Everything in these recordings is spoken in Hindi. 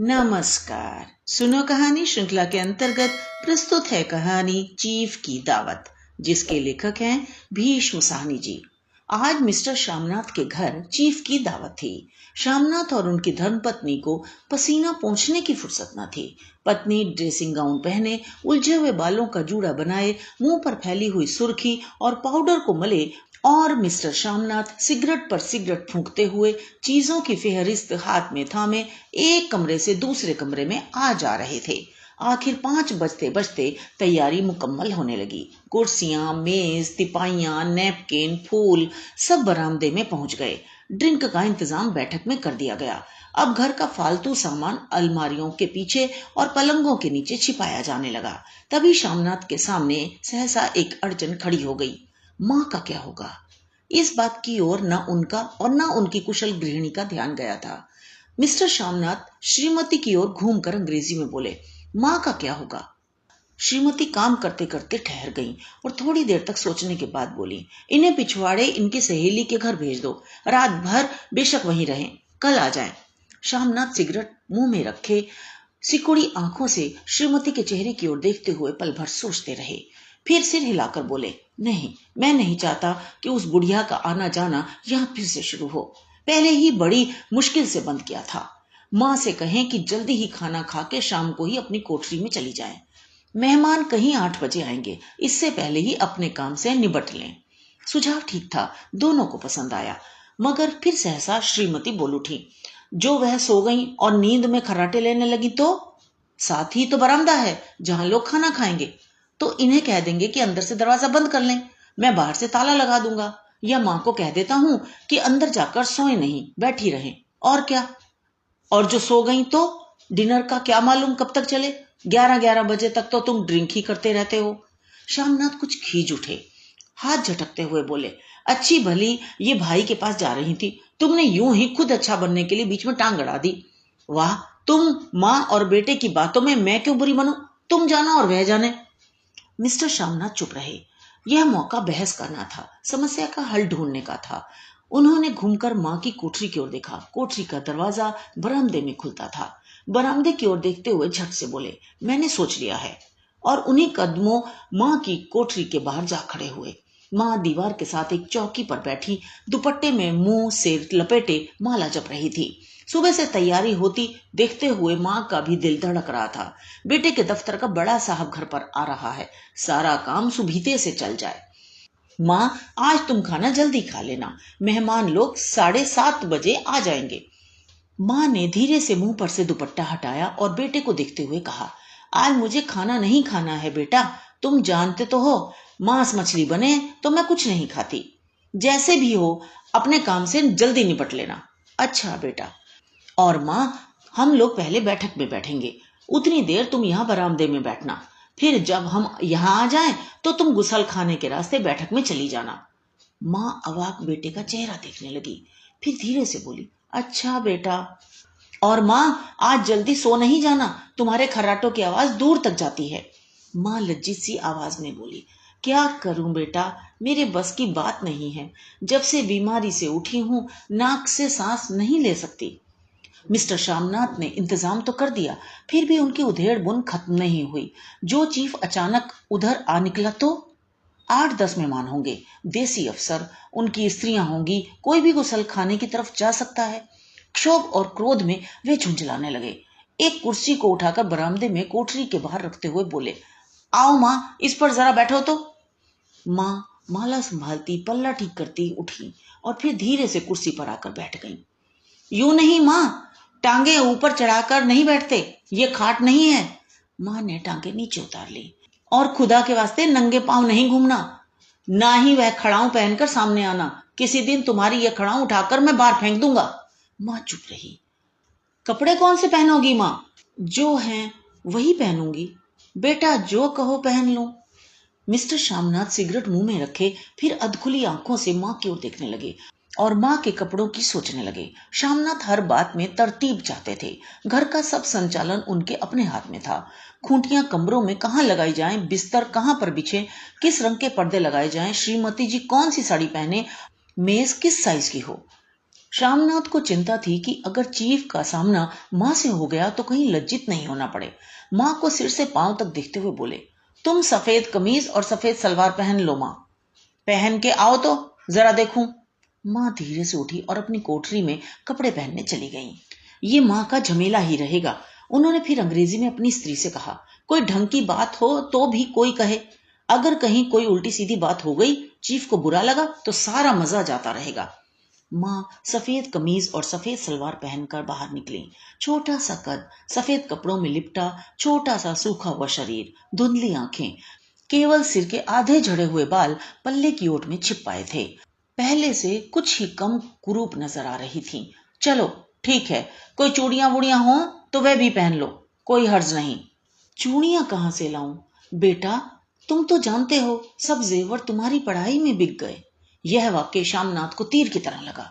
नमस्कार। सुनो कहानी श्रृंखला के अंतर्गत प्रस्तुत है कहानी चीफ की दावत, जिसके लेखक हैं भीष्म साहनी जी। आज मिस्टर श्यामनाथ के घर चीफ की दावत थी। श्यामनाथ और उनकी धर्मपत्नी को पसीना पोंछने की फुर्सत न थी। पत्नी ड्रेसिंग गाउन पहने, उलझे हुए बालों का जूड़ा बनाए, मुंह पर फैली हुई सुर्खी और पाउडर को मले, और मिस्टर श्यामनाथ सिगरेट पर सिगरेट फूंकते हुए चीजों की फेहरिस्त हाथ में थामे एक कमरे से दूसरे कमरे में आ जा रहे थे। आखिर 5 बजते बजते तैयारी मुकम्मल होने लगी। कुर्सियां, मेज, तिपाइयां, नैपकिन, फूल सब बरामदे में पहुंच गए। ड्रिंक का इंतजाम बैठक में कर दिया गया। अब घर का फालतू सामान अलमारियों के पीछे और पलंगों के नीचे छिपाया जाने लगा। तभी श्यामनाथ के सामने सहसा एक अड़चन खड़ी हो गई। माँ का क्या होगा? इस बात की ओर न उनका और न उनकी कुशल गृहिणी का ध्यान गया था। मिस्टर श्यामनाथ श्रीमती की ओर घूमकर अंग्रेजी में बोले, माँ का क्या होगा? श्रीमती काम करते करते ठहर गईं और थोड़ी देर तक सोचने के बाद बोली, इन्हें पिछवाड़े इनकी सहेली के घर भेज दो। रात भर बेशक वहीं रहें, कल आ जाएं। श्यामनाथ सिगरेट मुंह में रखे सिकुड़ी आंखों से श्रीमती के चेहरे की ओर देखते हुए पल भर सोचते रहे। फिर सिर हिलाकर बोले, नहीं, मैं नहीं चाहता कि उस बुढ़िया का आना जाना यहाँ फिर से शुरू हो। पहले ही बड़ी मुश्किल से बंद किया था। माँ से कहें कि जल्दी ही खाना खा के शाम को ही अपनी कोठरी में चली जाएं। मेहमान कहीं 8 बजे आएंगे, इससे पहले ही अपने काम से निबट लें। सुझाव ठीक था, दोनों को पसंद आया। मगर फिर सहसा श्रीमती बोल उठी, जो वह सो गई और नींद में खर्राटे लेने लगी तो? साथ ही तो बरामदा है जहां लोग खाना खाएंगे, तो इन्हें कह देंगे कि अंदर से दरवाजा बंद कर लें। मैं बाहर से ताला लगा दूंगा, या माँ को कह देता हूँ कि अंदर जाकर सोए नहीं, बैठी रहें। और क्या? और जो सो गई तो डिनर का क्या मालूम कब तक चले? 11-11 बजे तक तो तुम ड्रिंक ही करते रहते हो। श्यामनाथ कुछ खींच उठे, हाथ झटकते हुए बोले, अच्छी भली ये भाई के पास जा रही थी, तुमने यूं ही खुद अच्छा बनने के लिए बीच में टांग अड़ा दी। वाह, तुम माँ और बेटे की बातों में मैं क्यों बुरी बनूं? तुम जाना और वह जाने। मिस्टर श्यामनाथ चुप रहे। यह मौका बहस का ना था, समस्या का हल ढूंढने का था। उन्होंने घूमकर माँ की कोठरी की ओर देखा। कोठरी का दरवाजा बरामदे में खुलता था। बरामदे की ओर देखते हुए झट से बोले, मैंने सोच लिया है। और उन्हीं कदमों माँ की कोठरी के बाहर जा खड़े हुए। माँ दीवार के साथ एक चौकी पर बैठी दुपट्टे में मुंह सिर लपेटे माला जप रही थी। सुबह से तैयारी होती देखते हुए माँ का भी दिल धड़क रहा था। बेटे के दफ्तर का बड़ा साहब घर पर आ रहा है, सारा काम सुबीते से चल जाए। माँ, आज तुम खाना जल्दी खा लेना, मेहमान लोग 7:30 बजे आ जाएंगे। माँ ने धीरे से मुंह पर से दुपट्टा हटाया और बेटे को देखते हुए कहा, आज मुझे खाना नहीं खाना है बेटा, तुम जानते तो हो, मांस मछली बने तो मैं कुछ नहीं खाती। जैसे भी हो अपने काम से जल्दी निपट लेना। अच्छा बेटा। और माँ, हम लोग पहले बैठक में बैठेंगे, उतनी देर तुम यहाँ बरामदे में बैठना, फिर जब हम यहाँ आ जाएं तो तुम गुसल खाने के रास्ते बैठक में चली जाना। माँ अवाक बेटे का चेहरा देखने लगी, फिर धीरे से बोली, अच्छा बेटा। और माँ, आज जल्दी सो नहीं जाना, तुम्हारे खर्राटों की आवाज दूर तक जाती है। माँ लज्जित सी आवाज में बोली, क्या करूं बेटा, मेरे बस की बात नहीं है। जब से बीमारी से उठी हूं, नाक से सांस नहीं ले सकती। मिस्टर श्यामनाथ ने इंतजाम तो कर दिया, फिर भी उनकी उधेड़ बुन खत्म नहीं हुई। जो चीफ अचानक उधर आ निकला तो 8-10 मेहमान होंगे, देसी अफसर, उनकी स्त्रियां होंगी, कोई भी गुसल खाने की तरफ जा सकता है। क्षोभ और क्रोध में वे झुंझलाने लगे। एक कुर्सी को उठाकर बरामदे में कोठरी के बाहर रखते हुए बोले, आओ माँ, इस पर जरा बैठो तो। माँ माला संभालती पल्ला ठीक करती उठी और फिर धीरे से कुर्सी पर आकर बैठ गई। यूं नहीं माँ, टांगे ऊपर चढ़ाकर नहीं बैठते, ये खाट नहीं है। माँ ने टांगे नीचे उतार ली। और खुदा के वास्ते नंगे पांव नहीं घूमना, ना ही वह खड़ाऊं पहनकर सामने आना, किसी दिन तुम्हारी यह खड़ाऊं उठाकर मैं बाहर फेंक दूंगा। माँ चुप रही। कपड़े कौन से पहनोगी माँ? जो हैं वही पहनूंगी बेटा, जो कहो पहन लो। मिस्टर श्यामनाथ सिगरेट मुंह में रखे फिर अधखुली आंखों से माँ की ओर देखने लगे और माँ के कपड़ों की सोचने लगे। श्यामनाथ हर बात में तरतीब चाहते थे। घर का सब संचालन उनके अपने हाथ में था। खूंटियां कमरों में कहाँ लगाई जाएं, बिस्तर कहाँ पर बिछे, किस रंग के पर्दे लगाए जाएं, श्रीमती जी कौन सी साड़ी पहने, मेज किस साइज की हो, श्यामनाथ को चिंता थी कि अगर चीफ का सामना माँ से हो गया तो कहीं लज्जित नहीं होना पड़े। माँ को सिर से पांव तक देखते हुए बोले, तुम सफेद कमीज और सफेद सलवार पहन लो माँ। पहन के आओ तो जरा देखूं। माँ धीरे से उठी और अपनी कोठरी में कपड़े पहनने चली गईं। ये माँ का झमेला ही रहेगा। उन्होंने फिर अंग्रेजी में अपनी स्त्री से कहा, कोई ढंग की बात हो तो भी कोई कहे। अगर कहीं कोई उल्टी सीधी बात हो गई, चीफ को बुरा लगा तो सारा मजा जाता रहेगा। माँ सफेद कमीज और सफेद सलवार पहनकर बाहर निकली। छोटा सा कद, सफेद कपड़ों में लिपटा छोटा सा सूखा हुआ शरीर, धुंधली आंखें, केवल सिर के आधे झड़े हुए बाल पल्ले की ओट में छिप पाए थे। पहले से कुछ ही कम कुरूप नजर आ रही थी। चलो ठीक है, कोई चूड़ियां वूड़ियां हो तो वह भी पहन लो, कोई हर्ज नहीं। चूड़ियां कहाँ से लाऊं? बेटा, तुम तो जानते हो सब जेवर तुम्हारी पढ़ाई में बिक गए। यह वाक्य श्यामनाथ को तीर की तरह लगा।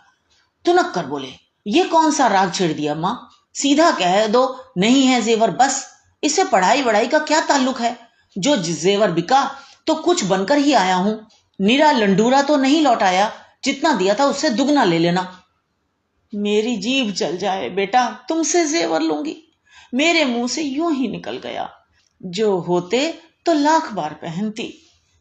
तुनक कर बोले, ये कौन सा राग छेड़ दिया माँ? सीधा कह दो नहीं है जेवर, बस। इससे पढ़ाई वढ़ाई का क्या ताल्लुक है? जो जेवर बिका तो कुछ बनकर ही आया हूं। निरा लंडूरा तो नहीं लौट आया। जितना दिया था उससे दुगना ले लेना। मेरी जीभ जल जाए बेटा, तुमसे जेवर लूंगी। मेरे मुंह से यूं ही निकल गया। जो होते तो लाख बार पहनती।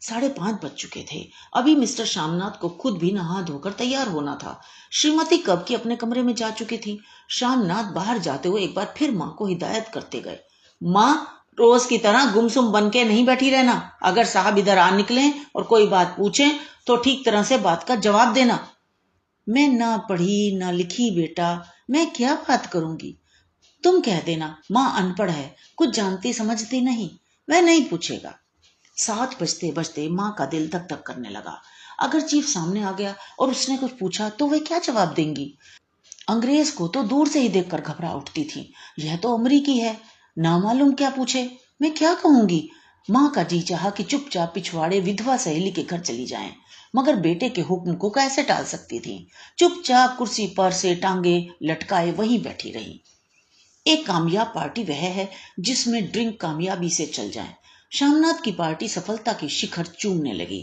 5:30 बज चुके थे। अभी मिस्टर श्यामनाथ को खुद भी नहा धोकर तैयार होना था। श्रीमती कब की अपने कमरे में जा चुकी थी। श्यामनाथ बाहर जाते हुए एक बार फिर माँ को हिदायत करते गए, माँ रोज की तरह गुमसुम बन के नहीं बैठी रहना। अगर साहब इधर आ निकले और कोई बात पूछे तो ठीक तरह से बात का जवाब देना। मैं ना पढ़ी ना लिखी बेटा, मैं क्या बात करूंगी? तुम कह देना माँ अनपढ़ है, कुछ जानती समझती नहीं। वह नहीं पूछेगा। 7 बजते बजते माँ का दिल धक धक करने लगा। अगर चीफ सामने आ गया और उसने कुछ पूछा तो वे क्या जवाब देंगी? अंग्रेज को तो दूर से ही देखकर घबरा उठती थी। यह तो अमरीकी है, ना मालूम क्या पूछे। मैं क्या कहूंगी? माँ का जी चाहा कि चुपचाप पिछवाड़े विधवा सहेली के घर चली जाएं, मगर बेटे के हुक्म को कैसे टाल सकती थी। चुपचाप कुर्सी पर से टांगे लटकाए वहीं बैठी रही। एक कामयाब पार्टी वह है जिसमें ड्रिंक कामयाबी से चल जाए। श्यामनाथ की पार्टी सफलता की शिखर चूमने लगी।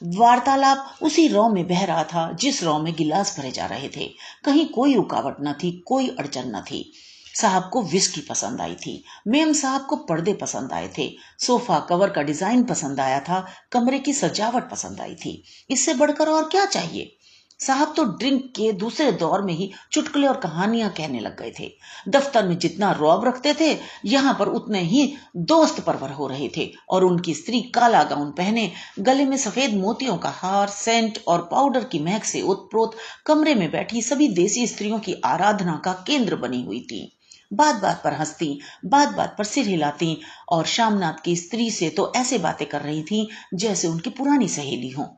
वार्तालाप उसी रौ में बह रहा था जिस रौ में गिलास भरे जा रहे थे। कहीं कोई रुकावट न थी, कोई अड़चन न थी। साहब को विस्की पसंद आई थी। मेम साहब को पर्दे पसंद आए थे। सोफा कवर का डिजाइन पसंद आया था। कमरे की सजावट पसंद आई थी। इससे बढ़कर और क्या चाहिए? साहब तो ड्रिंक के दूसरे दौर में ही चुटकुले और कहानियां कहने लग गए थे। दफ्तर में जितना रौब रखते थे, यहाँ पर उतने ही दोस्त परवर हो रहे थे। और उनकी स्त्री काला गाउन पहने, गले में सफेद मोतियों का हार, सेंट और पाउडर की महक से ओतप्रोत कमरे में बैठी सभी देसी स्त्रियों की आराधना का केंद्र बनी हुई थी। बात बात पर हंसती, बात बात पर सिर हिलाती और श्यामनाथ की स्त्री से तो ऐसे बातें कर रही थी जैसे उनकी पुरानी सहेली हो।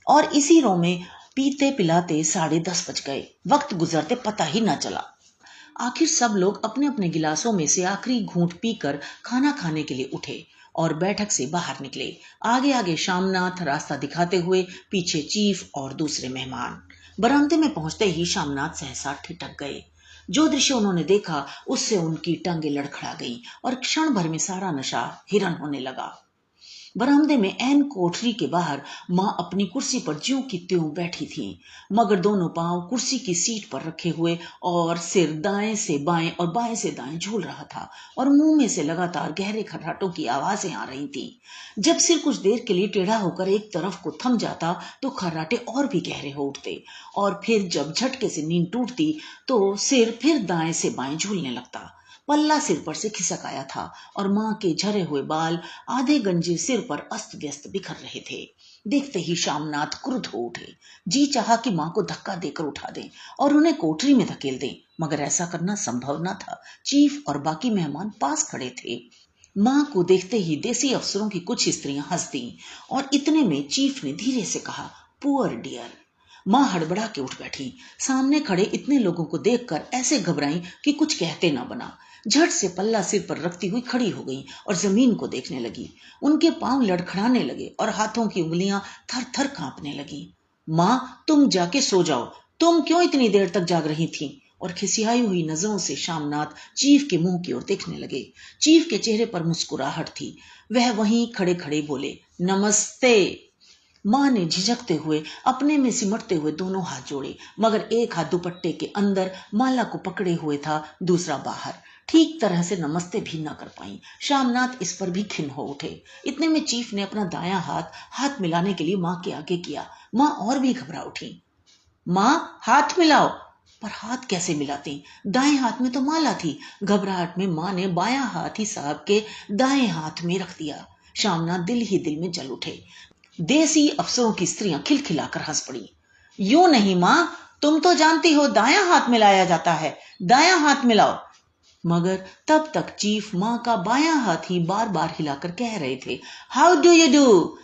और इसी रो में पीते पिलाते 10:30 बज गए। वक्त गुजरते पता ही न चला। आखिर सब लोग अपने अपने गिलासों में से आखिरी घूंट पीकर खाना खाने के लिए उठे और बैठक से बाहर निकले। आगे आगे श्यामनाथ रास्ता दिखाते हुए, पीछे चीफ और दूसरे मेहमान। बरामदे में पहुंचते ही श्यामनाथ सहसा ठिठक गए। जो दृश्य उन्होंने देखा उससे उनकी टांगें लड़खड़ा गईं और क्षण भर में सारा नशा हिरन होने लगा। बरामदे में ऐन कोठरी के बाहर माँ अपनी कुर्सी पर ज्यों की त्यों बैठी थी, मगर दोनों पांव कुर्सी की सीट पर रखे हुए और सिर दाएं से बाएं और बाएं से दाएं झूल रहा था और मुंह में से लगातार गहरे खर्राटों की आवाजें आ रही थी। जब सिर कुछ देर के लिए टेढ़ा होकर एक तरफ को थम जाता तो खर्राटे और भी गहरे हो उठते और फिर जब झटके से नींद टूटती तो सिर फिर दाएं से बाएं झूलने लगता। पल्ला सिर पर से खिसक आया था और माँ के झरे हुए बाल आधे गंजे सिर पर अस्त व्यस्त बिखर रहे थे। देखते ही श्यामनाथ क्रुद्ध हो उठे। जी चाहा कि माँ को धक्का देकर उठा दें और उन्हें कोठरी में धकेल दें, मगर ऐसा करना संभव न था। चीफ और बाकी मेहमान पास खड़े थे। माँ को देखते ही देसी अफसरों की कुछ स्त्रियां हंस दी और इतने में चीफ ने धीरे से कहा, पुअर डियर। माँ हड़बड़ा के उठ बैठी। सामने खड़े इतने लोगों को देखकर ऐसे घबराई कि कुछ कहते न बना। झट से पल्ला सिर पर रखती हुई खड़ी हो गई और जमीन को देखने लगी। उनके पांव लड़खड़ाने लगे और हाथों की उंगलियां थर थर कांपने लगी। माँ, तुम जाके सो जाओ। तुम क्यों इतनी देर तक जाग रही थी? और खिसियाई हुई नजरों से श्यामनाथ चीफ के मुंह की ओर देखने लगे। चीफ के चेहरे पर मुस्कुराहट थी। वह वहीं खड़े खड़े बोले, नमस्ते। माँ ने झिझकते हुए अपने में सिमटते हुए दोनों हाथ जोड़े, मगर एक हाथ दुपट्टे के अंदर माला को पकड़े हुए था, दूसरा बाहर। ठीक तरह से नमस्ते भी न कर पाई। श्यामनाथ इस पर भी खिन्न हो उठे। इतने में चीफ ने अपना दायां हाथ हाथ मिलाने के लिए माँ के आगे किया। माँ और भी घबरा उठी। माँ, हाथ मिलाओ। पर हाथ कैसे मिलाती? दाएं हाथ में तो माला थी। घबराहट में माँ ने बायां हाथ ही साहब के दाएं हाथ में रख दिया। श्यामनाथ दिल ही दिल में जल उठे। देसी अफसरों की स्त्रियां खिलखिलाकर हंस पड़ी। यूं नहीं माँ, तुम तो जानती हो दायां हाथ मिलाया जाता है, दायां हाथ मिलाओ। मगर तब तक चीफ माँ का बायां हाथ ही बार बार हिलाकर कह रहे थे, हाउ डू यू डू।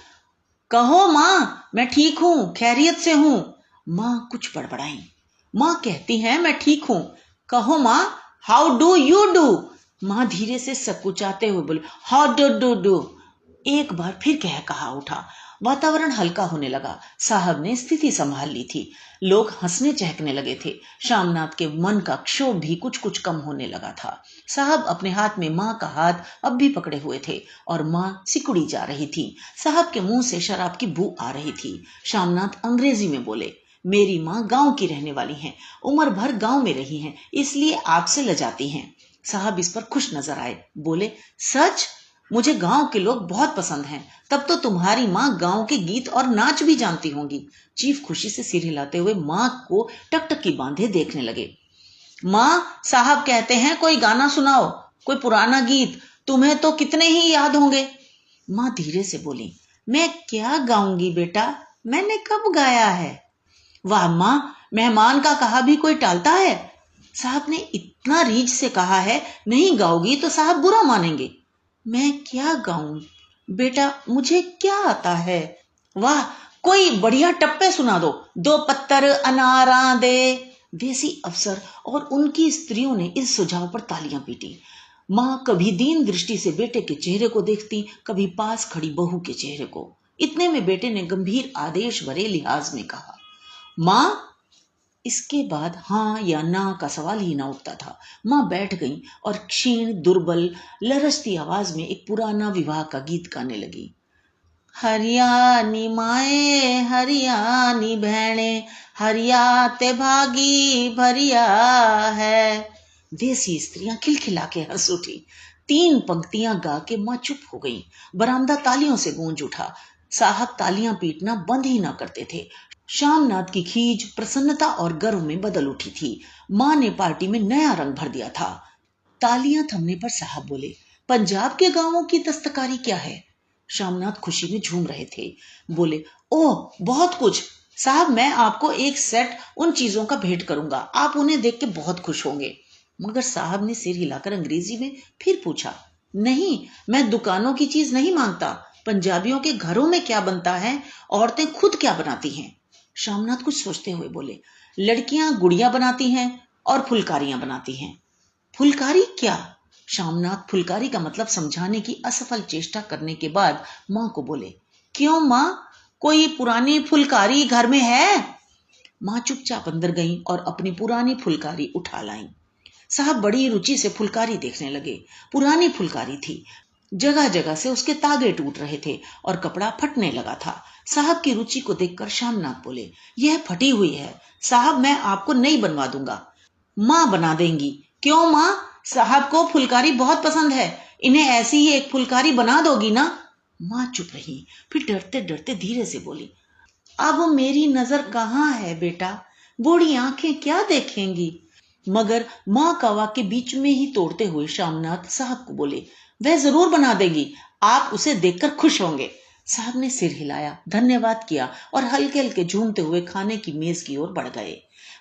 कहो माँ, मैं ठीक हूं, खैरियत से हूं। माँ कुछ बड़बड़ाई। माँ कहती हैं मैं ठीक हूं। कहो माँ, हाउ डू यू डू। माँ धीरे से सकुचाते हुए बोले, हाउ डू डू डू। एक बार फिर कहा उठा। वातावरण हल्का होने लगा। साहब ने स्थिति संभाल ली थी। लोग हंसने चहकने लगे थे। श्यामनाथ के मन का क्षोभ भी कुछ कुछ कम होने लगा था। साहब अपने हाथ में माँ का हाथ अब भी पकड़े हुए थे और माँ सिकुड़ी जा रही थी। साहब के मुंह से शराब की बू आ रही थी। श्यामनाथ अंग्रेजी में बोले, मेरी माँ गांव की रहने वाली हैं, उम्र भर गांव में रही हैं, इसलिए आपसे लजाती हैं। साहब इस पर खुश नजर आए। बोले, सच? मुझे गांव के लोग बहुत पसंद हैं। तब तो तुम्हारी माँ गांव के गीत और नाच भी जानती होंगी। चीफ खुशी से सिर हिलाते हुए माँ को टकटकी बांधे देखने लगे। माँ, साहब कहते हैं कोई गाना सुनाओ, कोई पुराना गीत, तुम्हें तो कितने ही याद होंगे। माँ धीरे से बोली, मैं क्या गाऊंगी बेटा, मैंने कब गाया है। वाह माँ, मेहमान का कहा भी कोई टालता है। साहब ने इतना रीझ से कहा है, नहीं गाओगी तो साहब बुरा मानेंगे। मैं क्या गाऊं बेटा, मुझे क्या आता है। वाह, कोई बढ़िया टप्पे सुना दो, दो पत्तर अनारा दे। देसी अफसर और उनकी स्त्रियों ने इस सुझाव पर तालियां पीटी। माँ कभी दीन दृष्टि से बेटे के चेहरे को देखती, कभी पास खड़ी बहू के चेहरे को। इतने में बेटे ने गंभीर आदेश भरे लिहाज में कहा, माँ। इसके बाद हाँ या ना का सवाल ही ना उठता था। माँ बैठ गई और क्षीण दुर्बल लरसती आवाज में एक पुराना विवाह का गीत गाने लगी। हरियाणी माए हरियाणी बहने, हरियाते भागी भरिया है। देसी स्त्रियां खिलखिला के हंस उठी। 3 पंक्तियां गा के माँ चुप हो गई। बरामदा तालियों से गूंज उठा। साहब तालियां पीटना बंद ही ना करते थे। श्यामनाथ की खीज प्रसन्नता और गर्व में बदल उठी थी। माँ ने पार्टी में नया रंग भर दिया था। तालियां थमने पर साहब बोले, पंजाब के गांवों की दस्तकारी क्या है। श्यामनाथ खुशी में झूम रहे थे। बोले, ओह बहुत कुछ साहब, मैं आपको एक सेट उन चीजों का भेंट करूंगा, आप उन्हें देख के बहुत खुश होंगे। मगर साहब ने सिर हिलाकर अंग्रेजी में फिर पूछा, नहीं, मैं दुकानों की चीज नहीं मांगता। पंजाबियों के घरों में क्या बनता है, औरतें खुद क्या बनाती हैं। श्यामनाथ कुछ सोचते हुए बोले, लड़कियां गुड़िया बनाती हैं और फुलकारियां बनाती हैं। फुलकारी क्या? श्यामनाथ फुलकारी का मतलब समझाने की असफल चेष्टा करने के बाद माँ को बोले, क्यों माँ, कोई पुरानी फुलकारी घर में है? माँ चुपचाप अंदर गई और अपनी पुरानी फुलकारी उठा लाई। साहब बड़ी रुचि से फुलकारी देखने लगे। पुरानी फुलकारी थी। जगह जगह से उसके तागे टूट रहे थे और कपड़ा फटने लगा था। साहब की रुचि को देखकर श्यामनाथ बोले, यह फटी हुई है साहब, मैं आपको नई बनवा दूंगा। माँ बना देंगी। क्यों माँ, साहब को फुलकारी बहुत पसंद है, इन्हें ऐसी ही एक फुलकारी बना दोगी ना। माँ चुप रही, फिर डरते डरते धीरे से बोली, अब मेरी नजर कहाँ है बेटा, बूढ़ी आंखें क्या देखेंगी। मगर माँ का वाक्य बीच में ही तोड़ते हुए श्यामनाथ साहब को बोले, वह जरूर बना देगी, आप उसे देखकर खुश होंगे। साहब ने सिर हिलाया, धन्यवाद किया और हल्के हल्के झूमते हुए खाने की मेज की ओर बढ़ गए।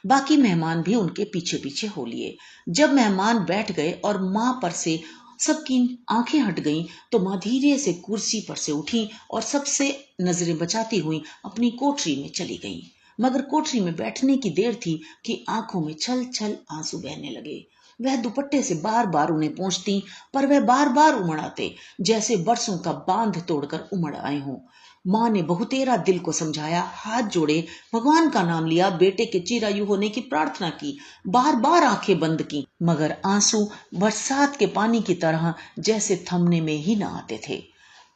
बाकी मेहमान भी उनके पीछे पीछे हो लिए। जब मेहमान बैठ गए और माँ पर से सबकी आंखें हट गईं, तो माँ धीरे से कुर्सी पर से उठी और सबसे नजरें बचाती हुई अपनी कोठरी में चली गईं। मगर कोठरी में बैठने की देर थी कि आंखों में छल छल आंसू बहने लगे। वह दुपट्टे से बार बार उन्हें पोंछती, पर वह बार बार उमड़ आते, जैसे बरसों का बांध तोड़कर उमड़ आए हों। माँ ने बहुतेरा दिल को समझाया, हाथ जोड़े, भगवान का नाम लिया, बेटे के चिरायु होने की प्रार्थना की, बार बार आंखें बंद की, मगर आंसू बरसात के पानी की तरह जैसे थमने में ही न आते थे।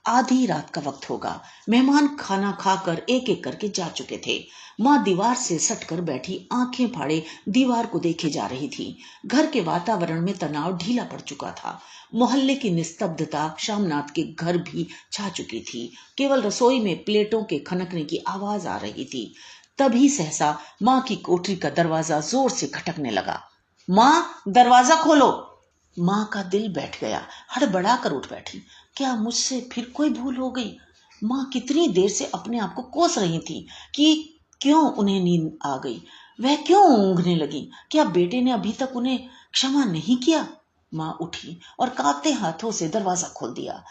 आधी रात का वक्त होगा। मेहमान खाना खाकर एक एक करके जा चुके थे। माँ दीवार से सटकर बैठी आंखें फाड़े दीवार को देखे जा रही थी। घर के वातावरण में तनाव ढीला पड़ चुका था। मोहल्ले की निस्तब्धता शामनाथ के घर भी छा चुकी थी। केवल रसोई में प्लेटों के खनकने की आवाज आ रही थी। तभी सहसा माँ की कोठरी का दरवाजा जोर से खटकने लगा। माँ, दरवाजा खोलो। माँ का दिल बैठ गया। हड़बड़ा कर उठ बैठी। क्या मुझसे फिर कोई भूल हो गई? माँ कितनी देर से अपने आप को कोस रही थी कि क्यों उन्हें नींद आ गई, वह क्यों ऊँघने लगी। क्या बेटे ने अभी तक उन्हें क्षमा नहीं किया? माँ उठी और कांपते हाथों से दरवाजा खोल दिया।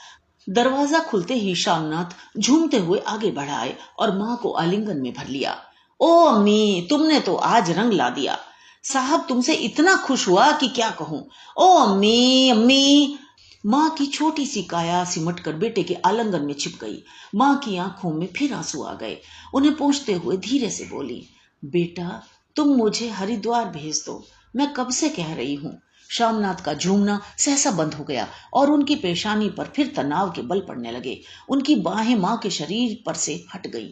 दरवाजा खुलते ही शामनाथ झूमते हुए आगे बढ़ाए और माँ को आलिंगन में भर लिया। ओ अम्मी, तुमने तो आज रंग ला दिया। साहब तुमसे इतना खुश हुआ कि क्या कहूं। ओ अम्मी, अम्मी। माँ की छोटी सी काया सिमटकर बेटे के आलिंगन में छिप गई। माँ की आंखों में फिर आंसू आ गए। उन्हें पोंछते हुए धीरे से बोली, बेटा तुम मुझे हरिद्वार भेज दो, मैं कब से कह रही हूँ। शामनाथ का झूमना सहसा बंद हो गया और उनकी पेशानी पर फिर तनाव के बल पड़ने लगे। उनकी बाहें माँ के शरीर पर से हट गई।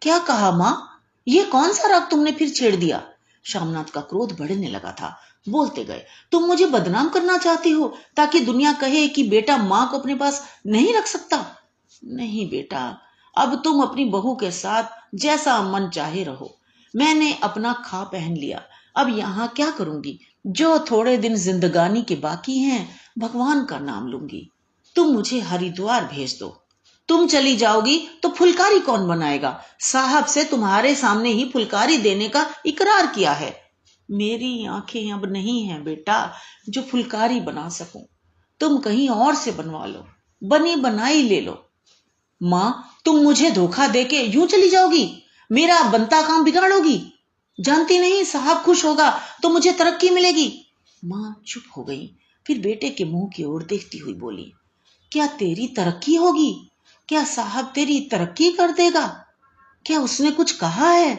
क्या कहा माँ? ये कौन सा राग तुमने फिर छेड़ दिया? शामनाथ का क्रोध बढ़ने लगा था। बोलते गए, तुम मुझे बदनाम करना चाहती हो ताकि दुनिया कहे कि बेटा माँ को अपने पास नहीं रख सकता। नहीं बेटा, अब तुम अपनी बहू के साथ जैसा मन चाहे रहो। मैंने अपना खा पहन लिया, अब यहाँ क्या करूंगी। जो थोड़े दिन जिंदगानी के बाकी हैं, भगवान का नाम लूंगी। तुम मुझे हरिद्वार भेज दो। तुम चली जाओगी तो फुलकारी कौन बनाएगा? साहब से तुम्हारे सामने ही फुलकारी देने का इकरार किया है। मेरी आंखें अब नहीं हैं बेटा जो फुलकारी बना सकूं। तुम कहीं और से बनवा लो, बनी बनाई ले लो। माँ, तुम मुझे धोखा देके यूं चली जाओगी? मेरा बनता काम बिगाड़ोगी? जानती नहीं साहब खुश होगा तो मुझे तरक्की मिलेगी। माँ चुप हो गई, फिर बेटे के मुंह की ओर देखती हुई बोली, क्या तेरी तरक्की होगी? क्या साहब तेरी तरक्की कर देगा? क्या उसने कुछ कहा है?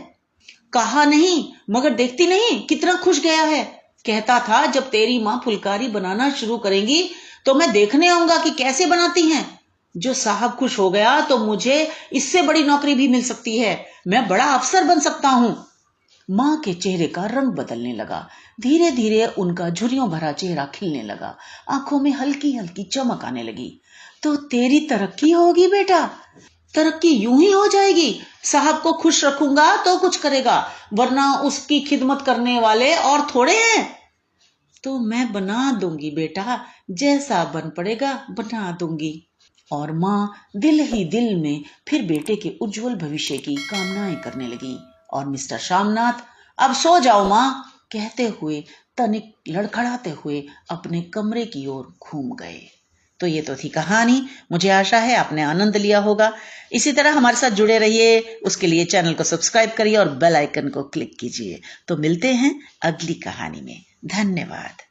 कहा नहीं, मगर देखती नहीं कितना खुश गया है। कहता था जब तेरी माँ फुलकारी बनाना शुरू करेंगी तो मैं देखने आऊंगा कि कैसे बनाती हैं। जो साहब खुश हो गया तो मुझे इससे बड़ी नौकरी भी मिल सकती है। मैं बड़ा अफसर बन सकता हूं। माँ के चेहरे का रंग बदलने लगा। धीरे धीरे उनका झुर्रियों भरा चेहरा खिलने लगा। आंखों में हल्की हल्की चमक आने लगी। तो तेरी तरक्की होगी बेटा, तरक्की यूं ही हो जाएगी। साहब को खुश रखूंगा तो कुछ करेगा, वरना उसकी खिदमत करने वाले और थोड़े हैं। तो मैं बना दूंगी बेटा, जैसा बन पड़ेगा बना दूंगी। और माँ दिल ही दिल में फिर बेटे के उज्जवल भविष्य की कामनाएं करने लगी। और मिस्टर शामनाथ, अब सो जाओ माँ, कहते हुए तनिक लड़खड़ाते हुए अपने कमरे की ओर घूम गए। तो ये तो थी कहानी। मुझे आशा है आपने आनंद लिया होगा। इसी तरह हमारे साथ जुड़े रहिए। उसके लिए चैनल को सब्सक्राइब करिए और बेल आइकन को क्लिक कीजिए। तो मिलते हैं अगली कहानी में। धन्यवाद।